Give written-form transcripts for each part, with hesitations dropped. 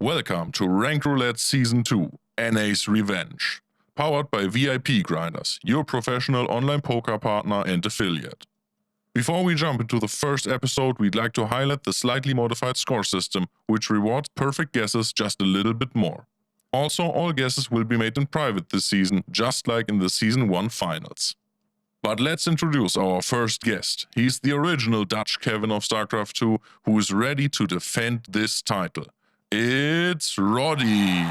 Welcome to Ranked Roulette Season 2, NA's Revenge. Powered by VIP Grinders, your professional online poker partner and affiliate. Before we jump into the first episode, we'd like to highlight the slightly modified score system, which rewards perfect guesses just a little bit more. Also, all guesses will be made in private this season, just like in the Season 1 finals. But let's introduce our first guest. He's the original Dutch Kevin of StarCraft 2, who is ready to defend this title. It's Rotti.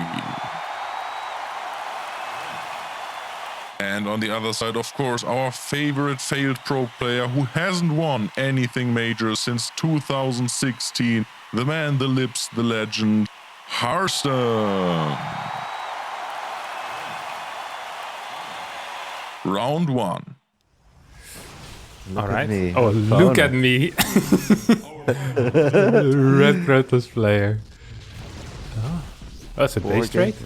And on the other side, of course, our favorite failed pro player who hasn't won anything major since 2016, the man, the lips, the legend, Harstem. Round 1. All right. Oh, look at me. Red Kratos player. Oh, that's a base trade?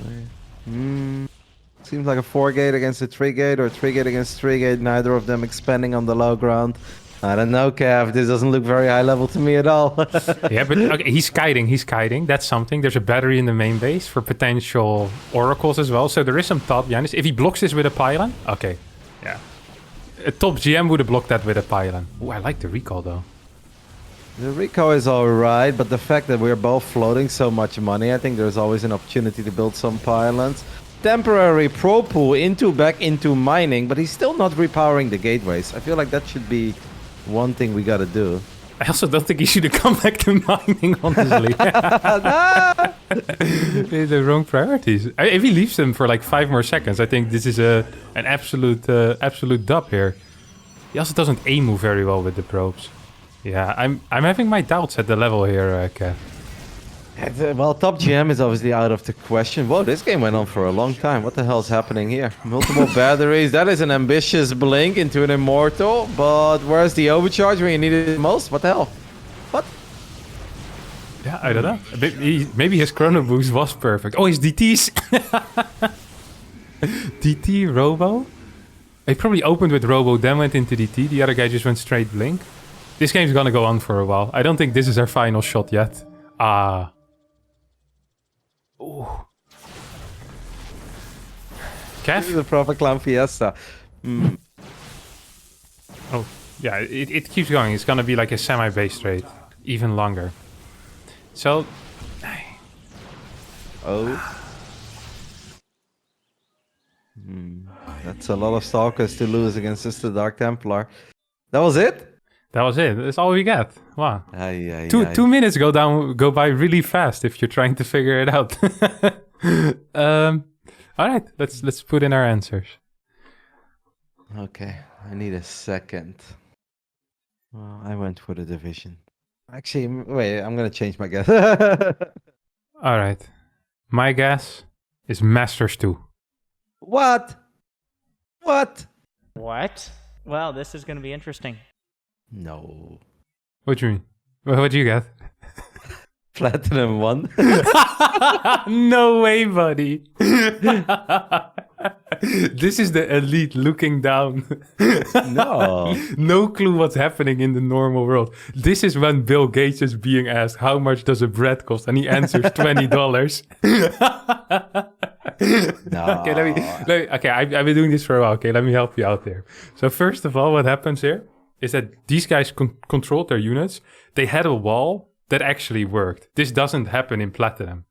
Seems like a 4-gate against a 3-gate or a 3-gate against 3-gate, neither of them expanding on the low ground. I don't know, Kev. This doesn't look very high level to me at all. Yeah, but okay, he's kiting. That's something. There's a battery in the main base for potential oracles as well. So there is some thought behind this. If he blocks this with a pylon, okay. Yeah. A top GM would have blocked that with a pylon. Oh, I like the recall though. The recall is alright, but the fact that we're both floating so much money, I think there's always an opportunity to build some pylons. Temporary pro pool back into mining, but he's still not repowering the gateways. I feel like that should be one thing we gotta do. I also don't think he should have come back to mining, honestly. The wrong priorities. If he leaves them for like 5 more seconds, I think this is an absolute dub here. He also doesn't aim very well with the probes. Yeah, I'm having my doubts at the level here, Kev. Well, top GM is obviously out of the question. Whoa, this game went on for a long time. What the hell is happening here? Multiple batteries. That is an ambitious blink into an immortal. But where's the overcharge when you need it most? What the hell? What? Yeah, I don't know. Maybe his chrono boost was perfect. Oh, his DTs. DT, Robo. He probably opened with Robo, then went into DT. The other guy just went straight blink. This game's gonna go on for a while. I don't think this is our final shot yet. Ooh. Kev? This is a proper clown fiesta. Oh, yeah, it keeps going. It's gonna be like a semi-base trade. Even longer. So... Oh. That's a lot of Stalkers to lose against Sister Dark Templar. That was it? That was it. That's all we got. Wow. Aye. 2 minutes go by really fast if you're trying to figure it out. All right, let's put in our answers. Okay, I need a second. Well, I went for the division. Actually, wait, I'm gonna change my guess. All right, my guess is Masters 2. What? What? Well, this is gonna be interesting. No. What do you mean? What do you get? Platinum 1. No way, buddy. This is the elite looking down. No. No clue what's happening in the normal world. This is when Bill Gates is being asked, how much does a bread cost? And he answers $20. No. Okay, I've been doing this for a while. Okay, let me help you out there. So first of all, what happens here is that these guys controlled their units. They had a wall that actually worked. This doesn't happen in Platinum.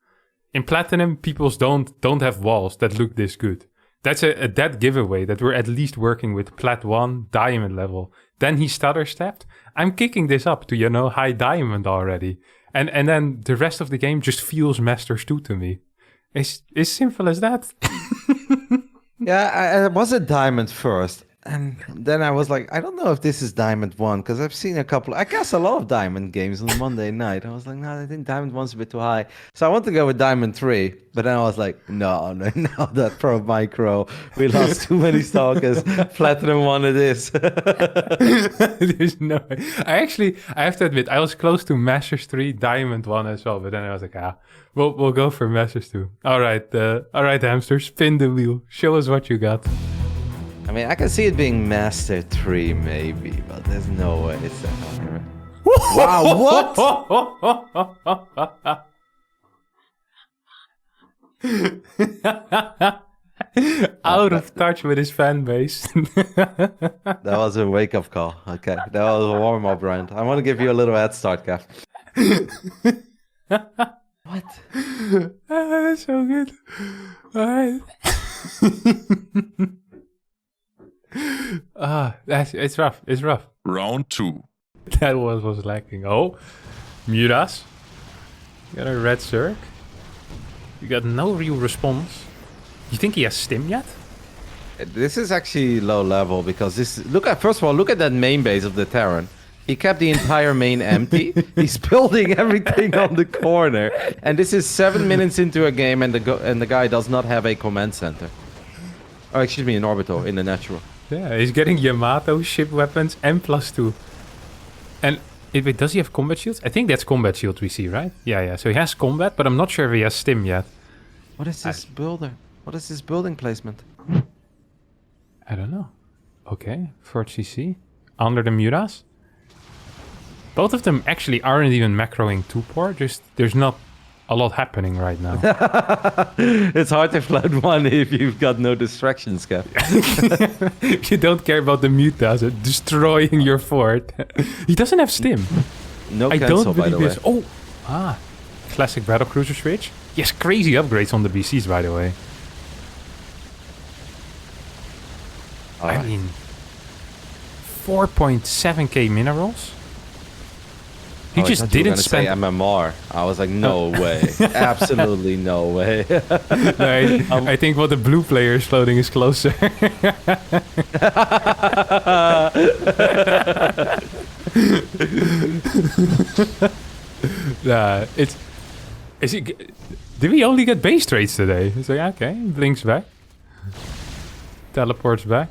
In Platinum, peoples don't have walls that look this good. That's a dead giveaway that we're at least working with Plat 1 Diamond level. Then he stutter stepped. I'm kicking this up to, high Diamond already. And then the rest of the game just feels Masters 2 to me. It's simple as that. Yeah, I was a Diamond first. And then I was like, I don't know if this is Diamond 1, because I've seen I guess a lot of Diamond games on Monday night. I was like, no, I think Diamond 1's a bit too high. So I want to go with Diamond 3, but then I was like, no, that Pro Micro. We lost too many Stalkers. Platinum 1 it is. There's no way. I have to admit, I was close to Masters 3, Diamond 1 as well, but then I was like, we'll go for Masters 2. All right, hamster, spin the wheel. Show us what you got. I mean, I can see it being Master 3 maybe, but there's no way it's that high. Wow, what? Out of touch with his fan base. That was a wake-up call. Okay, that was a warm-up round. I want to give you a little head start, Kev. What? That's so good. All right. It's rough. It's rough. Round 2. That was lacking. Oh, Muras. You got a red Zerg. You got no real response. You think he has stim yet? This is actually low level because first of all, look at that main base of the Terran. He kept the entire main empty. He's building everything on the corner. And this is 7 minutes into a game and the guy does not have a command center. Oh, excuse me, an orbital in the natural. Yeah, he's getting Yamato, ship weapons, and +2. And wait, does he have combat shields? I think that's combat shield we see, right? Yeah. So he has combat, but I'm not sure if he has stim yet. What is this builder? What is this building placement? I don't know. Okay, Fort CC. Under the Muras. Both of them actually aren't even macroing too poor. Just there's not a lot happening right now. It's hard to flood one if you've got no distractions, Kev. You don't care about the Mutas destroying your fort. He doesn't have stim. No I cancel, don't by the believe way. this. Classic battlecruiser switch. Yes, crazy upgrades on the BCs, by the way. I mean, 4.7k minerals. He just didn't spend. Say MMR. I was like, no way, absolutely no way. No, I think what the blue player is floating is closer. Nah, did we only get base trades today? It's like, okay, blinks back, teleports back.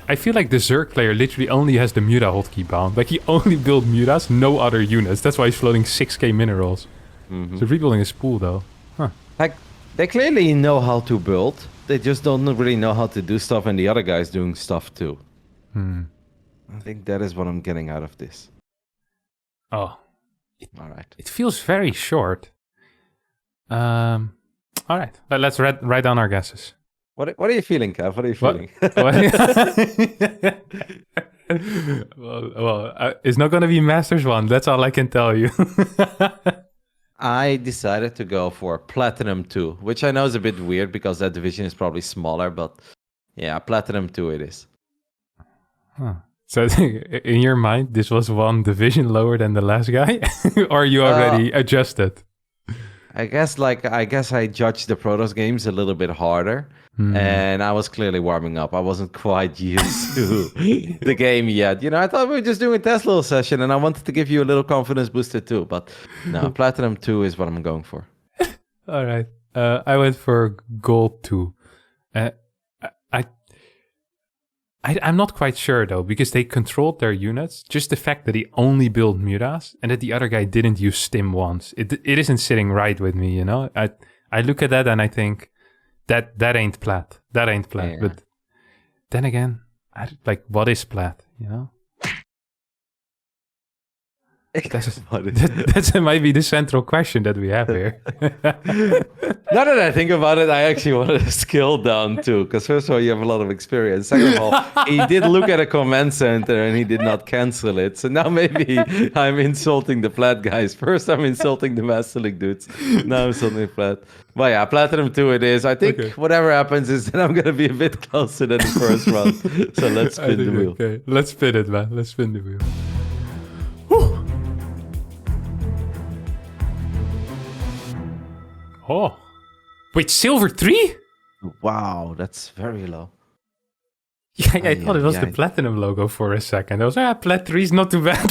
I feel like the Zerg player literally only has the Muta hotkey bound. Like, he only built Mutas, no other units. That's why he's floating 6k minerals. So rebuilding his pool, though. Huh. Like, they clearly know how to build. They just don't really know how to do stuff, and the other guy's doing stuff too. I think that is what I'm getting out of this. Oh. All right. It feels very short. All right. Let's write down our guesses. What are you feeling, Kev? What are you feeling? Well, it's not going to be Masters 1. That's all I can tell you. I decided to go for Platinum 2, which I know is a bit weird because that division is probably smaller, but yeah, Platinum 2 it is. Huh. So in your mind, this was one division lower than the last guy? Or you already adjusted? I guess I judged the Protoss games a little bit harder. And I was clearly warming up. I wasn't quite used to the game yet. You know, I thought we were just doing a test little session, and I wanted to give you a little confidence booster too. But no, Platinum 2 is what I'm going for. All right. I went for Gold 2. I'm not quite sure, though, because they controlled their units. Just the fact that he only built Mutas and that the other guy didn't use Stim once. It isn't sitting right with me, you know? I look at that and I think, that ain't plat. That ain't plat. Yeah. But then again, what is plat, you know? That might be the central question that we have here. Now that I think about it, I actually wanted a skill down too. Because first of all, you have a lot of experience. Second of all, he did look at a command center and he did not cancel it. So now maybe I'm insulting the plat guys. First, I'm insulting the Master League dudes. Now I'm insulting plat. But yeah, Platinum 2 it is. I think whatever happens is that I'm going to be a bit closer than the first round. So let's spin the wheel. Okay, let's spin it, man. Let's spin the wheel. Oh, wait, silver 3? Wow, that's very low. Yeah, I thought it was the platinum logo for a second. I was like, plat 3 is not too bad.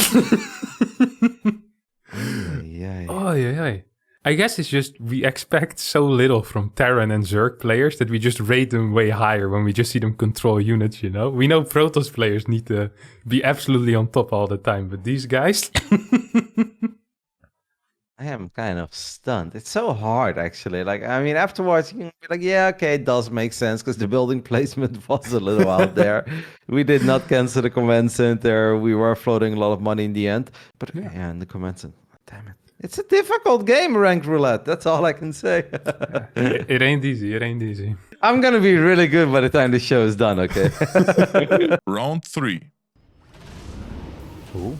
Oh, yeah. I guess it's just we expect so little from Terran and Zerg players that we just rate them way higher when we just see them control units, you know? We know Protoss players need to be absolutely on top all the time, but these guys... I am kind of stunned. It's so hard, actually. Like, I mean, afterwards, you can be like, yeah, okay, it does make sense because the building placement was a little out there. We did not cancel the command center. We were floating a lot of money in the end. But yeah, in the command center, damn it. It's a difficult game, Ranked Roulette. That's all I can say. It ain't easy. It ain't easy. I'm gonna be really good by the time the show is done, okay? Round 3. Ooh.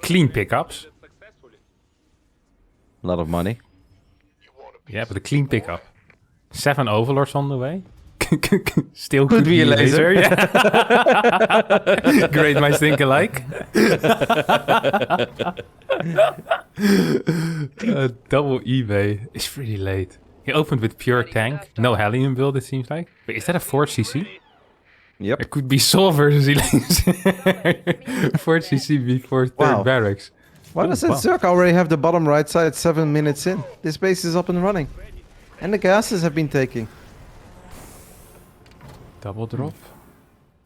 Clean pickups. A lot of money. Yeah, but a clean pickup. 7 overlords on the way. Still Could be a laser. Yeah. Great minds think alike. Double eBay is pretty late. He opened with pure tank. No Helium build, it seems like. Wait, is that a 4cc? Yep. It could be Sol versus Elise. 4cc before third barracks. Why does that Zerk already have the bottom right side 7 minutes in? This base is up and running. And the gases have been taking. Double drop.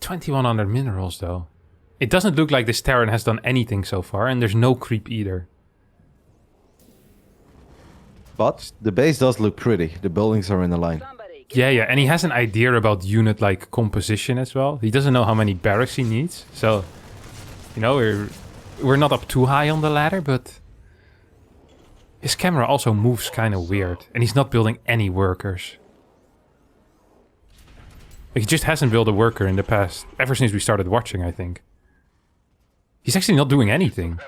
2100 minerals, though. It doesn't look like this Terran has done anything so far, and there's no creep either. But the base does look pretty. The buildings are in a line. Yeah, and he has an idea about unit composition as well. He doesn't know how many barracks he needs, so you know we're not up too high on the ladder, but his camera also moves kind of weird, and he's not building any workers. He just hasn't built a worker in the past, ever since we started watching, I think. He's actually not doing anything.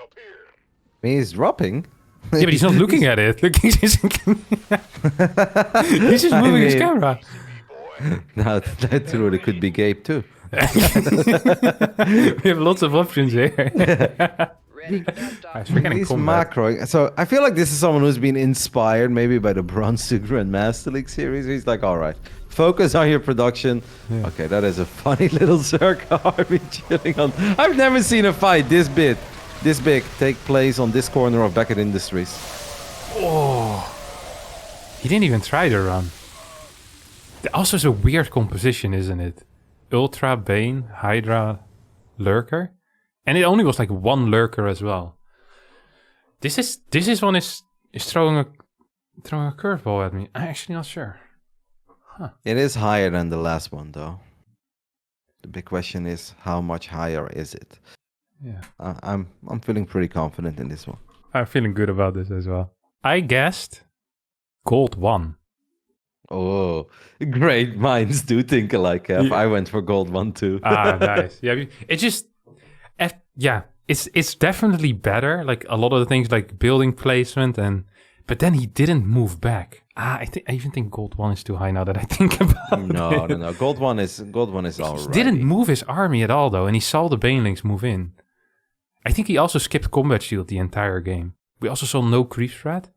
He's dropping. Yeah, but he's not looking at it. Look, he's just moving his camera. No, that's true. It could be Gabe too. We have lots of options here. He's macroing. So I feel like this is someone who's been inspired maybe by the Bronze to Grandmaster League series. He's like, all right, focus on your production. Yeah. Okay, that is a funny little Zerk army chilling on. I've never seen a fight this big take place on this corner of Beckett Industries. Oh, he didn't even try to run. Also, it's a weird composition, isn't it? Ultra, Bane, Hydra, Lurker, and it only was like one Lurker as well. This one is throwing a curveball at me. I'm actually not sure. Huh. It is higher than the last one, though. The big question is, how much higher is it? Yeah, I'm feeling pretty confident in this one. I'm feeling good about this as well. I guessed Gold 1. Oh, great minds do think alike. Yeah. I went for Gold 1 too. Nice. Yeah, it's definitely better. Like a lot of the things, like building placement, but then he didn't move back. I even think Gold 1 is too high now that I think about it. No. Gold 1 is all right. He didn't move his army at all though, and he saw the Banelings move in. I think he also skipped combat shield the entire game. We also saw no creep strat.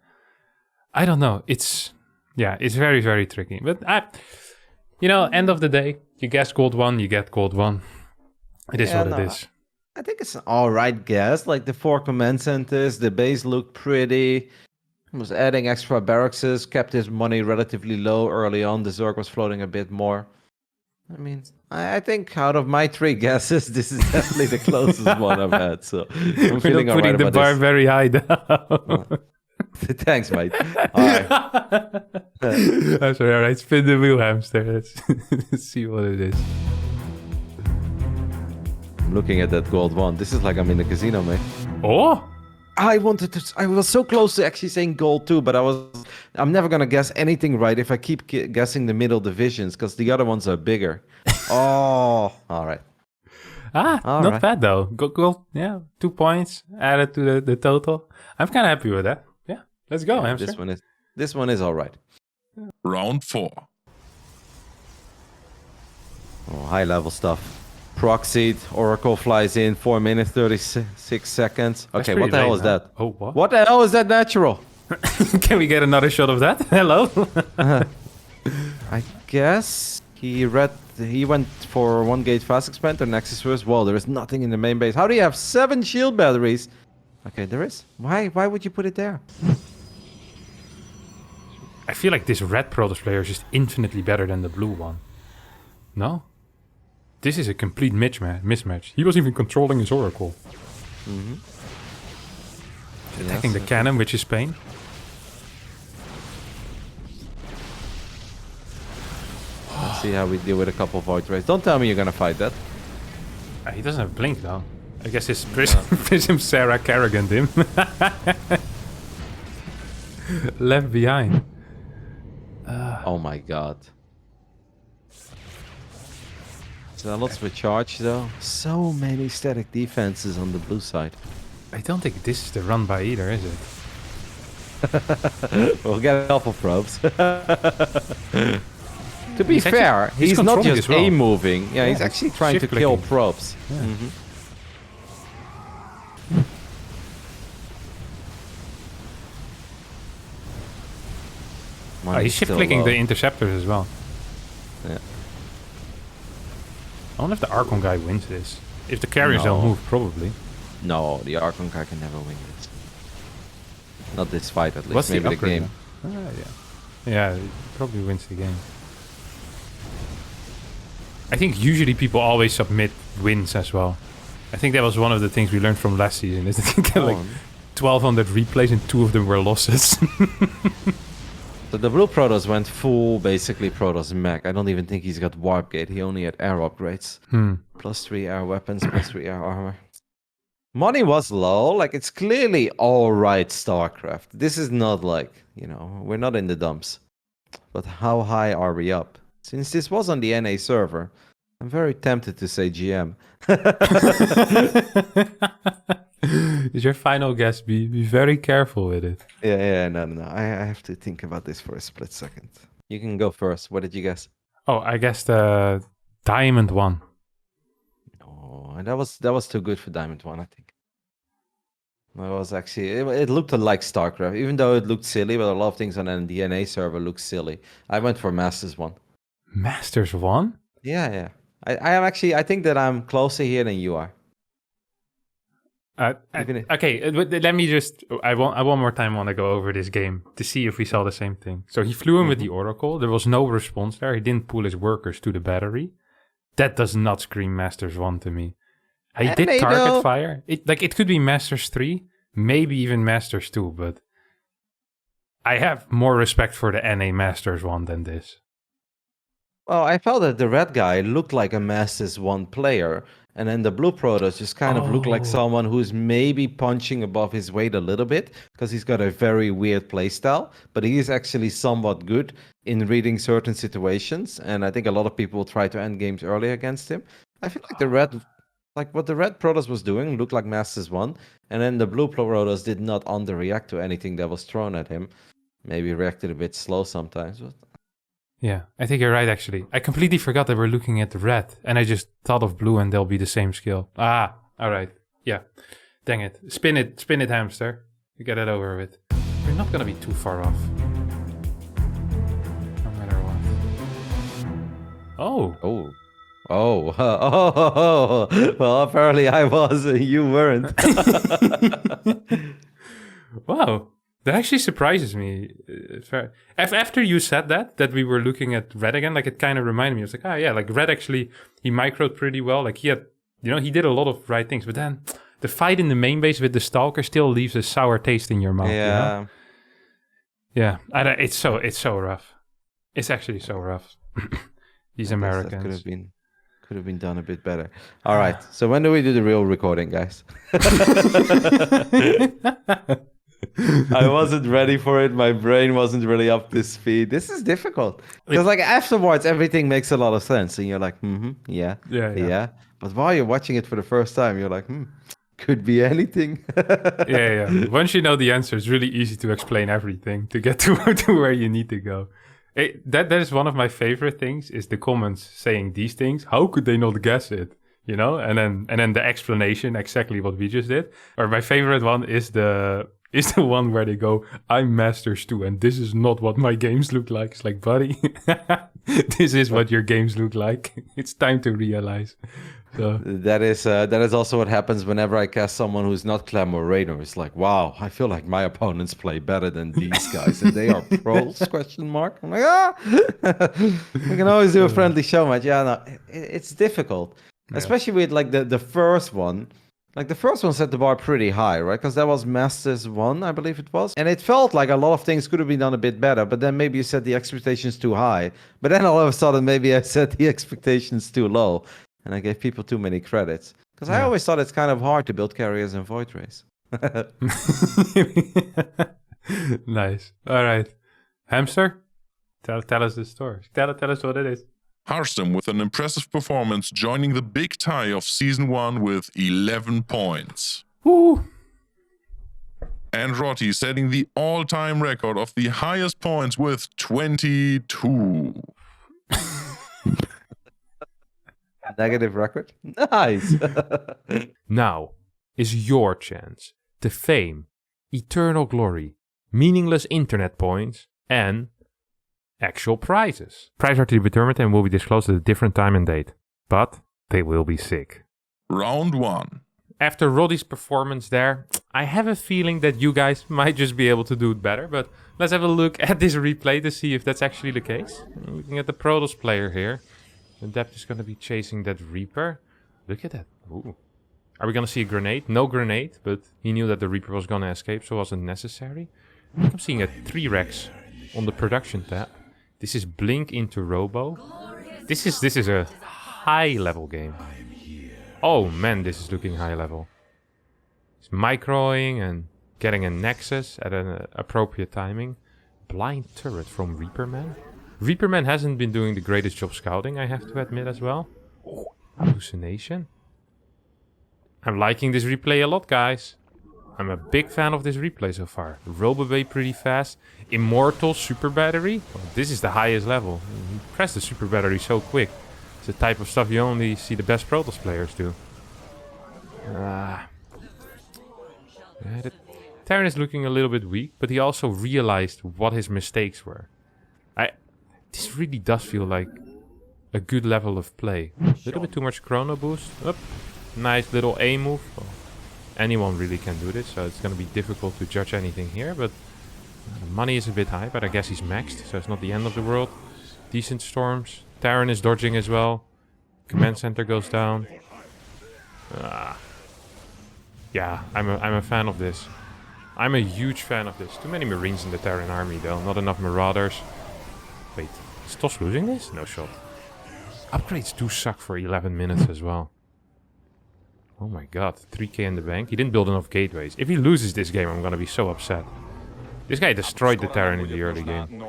I don't know. It's very, very tricky. But end of the day, you guess Gold 1, you get Gold 1. It is what it is. I think it's an all right guess. Like the 4 command centers, the base looked pretty. He was adding extra barracks, kept his money relatively low early on. The Zerg was floating a bit more. I mean, I think out of my 3 guesses, this is definitely the closest one I've had. So I'm feeling all right putting the bar very high down. Thanks, mate. All right. I'm sorry. All right, spin the wheel, hamster. Let's see what it is. I'm looking at that Gold 1. This is like I'm in the casino, mate. Oh. I was so close to actually saying Gold 2, but I'm never going to guess anything right if I keep guessing the middle divisions, because the other ones are bigger. Oh, all right. Not bad though. Gold, yeah, 2 points added to the total. I'm kind of happy with that. Yeah, let's go, hamster. This one is all right. Round 4. Oh, high level stuff. Proxied, Oracle flies in, 4 minutes, 36 seconds. Okay, what the hell is that? Oh, what? What the hell is that natural? Can we get another shot of that? Hello? I guess he went for 1 gate fast expander, Nexus first. Whoa, there is nothing in the main base. How do you have 7 shield batteries? Okay, there is. Why would you put it there? I feel like this red Protoss player is just infinitely better than the blue one. No? This is a complete mismatch. He was even controlling his Oracle. Mm-hmm. Attacking the cannon, which is pain. Let's see how we deal with a couple of Void Rays. Don't tell me you're gonna fight that. He doesn't have blink though. I guess his Prism Sarah Kerrigan him. Left behind. Oh my god. Zealots with charge though. So many static defenses on the blue side. I don't think this is the run by either, is it? We'll get a couple probes. To be He's fair, actually- he's not controlling just as well. A-moving. Yeah, he's Yeah, actually trying to shift kill clicking. probes. Yeah. Mhm. Oh, Money's he's shift still clicking low. the interceptors as well. Yeah. I wonder if the Archon guy wins this. If the carriers don't No. move, probably. No, the Archon guy can never win this. Not this fight, at least. What's Maybe the upgrade game. now? Yeah, he probably wins the game. I think usually people always submit wins as well. I think that was one of the things we learned from last season. Is that you get like 1,200 replays and 2 of them were losses. So the blue Protoss went full, basically Protoss mech. I don't even think he's got Warp Gate. He only had air upgrades. +3 air weapons, +3 air armor. Money was low. Like, it's clearly alright StarCraft. This is not like, you know, we're not in the dumps. But how high are we up? Since this was on the NA server, I'm very tempted to say GM. Is your final guess? Be very careful with it. Yeah, no. I have to think about this for a split second. You can go first. What did you guess? Oh, I guess the Diamond one. Oh, and that was too good for Diamond 1, I think. That was actually it looked like StarCraft, even though it looked silly, but a lot of things on the DNA server looked silly. I went for Masters 1. Masters 1? Yeah. I am actually, I think that I'm closer here than you are. Okay, let me just. I one more time want to go over this game to see if we saw the same thing. So he flew in with the Oracle. There was no response there. He didn't pull his workers to the battery. That does not scream Masters 1 to me. He did target fire. It could be Masters 3, maybe even Masters 2, but I have more respect for the NA Masters 1 than this. Well, I felt that the red guy looked like a Masters 1 player, and then the blue Protoss just kind of looked like someone who's maybe punching above his weight a little bit, because he's got a very weird playstyle, but he is actually somewhat good in reading certain situations, and I think a lot of people try to end games early against him. I feel like what the red Protoss was doing looked like Masters 1, and then the blue Protoss did not underreact to anything that was thrown at him. Maybe reacted a bit slow sometimes, but... Yeah, I think you're right, actually. I completely forgot that we're looking at the red, and I just thought of blue and they'll be the same skill. Ah, all right. Yeah. Dang it. Spin it, hamster. You get it over with. We're not going to be too far off. No matter what. Oh. Well, apparently I was, you weren't. Wow. That actually surprises me. After you said that we were looking at red again, like it kind of reminded me. I was like, like red actually, he microed pretty well. Like he had, he did a lot of right things. But then the fight in the main base with the Stalker still leaves a sour taste in your mouth. Yeah. Yeah. It's so rough. It's actually so rough. These Americans. That could have been done a bit better. All right. So when do we do the real recording, guys? I wasn't ready for it. My brain wasn't really up to speed. This is difficult because, like, afterwards, everything makes a lot of sense, and you're like, yeah. But while you're watching it for the first time, you're like, could be anything. yeah. Once you know the answer, it's really easy to explain everything to get to where you need to go. That is one of my favorite things. Is the comments saying these things. How could they not guess it? And then the explanation, exactly what we just did. Or my favorite one is the one where they go, I'm Masters 2, and this is not what my games look like. It's like, buddy, this is what your games look like. It's time to realize. So. That is also what happens whenever I cast someone who's not Clamor Rainer. It's like, wow, I feel like my opponents play better than these guys, and they are pros? ? I'm like, we can always do a friendly show match. Yeah, no, it's difficult, especially with like the first one. Like, the first one set the bar pretty high, right? Because that was Masters 1, I believe it was. And it felt like a lot of things could have been done a bit better, but then maybe you set the expectations too high. But then all of a sudden, maybe I set the expectations too low, and I gave people too many credits. Because I always thought it's kind of hard to build carriers in Void Race. Nice. All right. Hamster, tell us the story. Tell us what it is. Harstem with an impressive performance, joining the big tie of Season 1 with 11 points. Woo! And Rotti setting the all-time record of the highest points with 22. Negative record. Nice. Now is your chance. The fame, eternal glory, meaningless internet points, and actual prizes. Prizes are to be determined and will be disclosed at a different time and date. But they will be sick. Round 1. After Roddy's performance there, I have a feeling that you guys might just be able to do it better. But let's have a look at this replay to see if that's actually the case. Looking at the Protoss player here. The Depth is going to be chasing that Reaper. Look at that. Ooh. Are we going to see a grenade? No grenade, but he knew that the Reaper was going to escape, so it wasn't necessary. I'm seeing a 3 Rex on the production tab. This is Blink into Robo. This is a high level game. Oh man, this is looking high level. It's microing and getting a Nexus at an appropriate timing. Blind turret from Reaperman. Reaperman hasn't been doing the greatest job scouting, I have to admit as well. Oh, hallucination. I'm liking this replay a lot, guys. I'm a big fan of this replay so far. Robobay pretty fast. Immortal super battery. Well, this is the highest level. He pressed the super battery so quick. It's the type of stuff you only see the best Protoss players do. Yeah, the Terran is looking a little bit weak, but he also realized what his mistakes were. This really does feel like a good level of play. A little bit too much chrono boost. Up. Nice little A move. Well, anyone really can do this, so it's going to be difficult to judge anything here, but the money is a bit high, but I guess he's maxed, so it's not the end of the world. Decent storms. Terran is dodging as well. Command center goes down. Yeah, I'm a fan of this. I'm a huge fan of this. Too many Marines in the Terran army though, not enough Marauders. Wait, is TOS losing this? No shot. Upgrades do suck for 11 minutes as well. Oh my god, 3k in the bank. He didn't build enough gateways. If he loses this game, I'm gonna be so upset. This guy destroyed the Terran in the early game.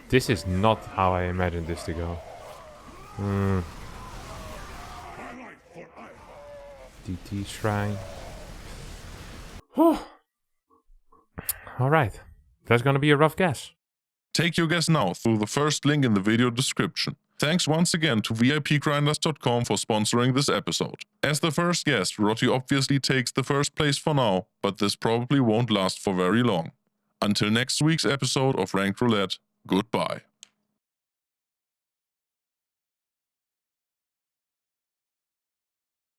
This is not how I imagined this to go. DT Shrine. Alright, that's gonna be a rough guess. Take your guess now through the first link in the video description. Thanks once again to VIPgrinders.com for sponsoring this episode. As the first guest, Rotti obviously takes the first place for now, but this probably won't last for very long. Until next week's episode of Ranked Roulette, goodbye.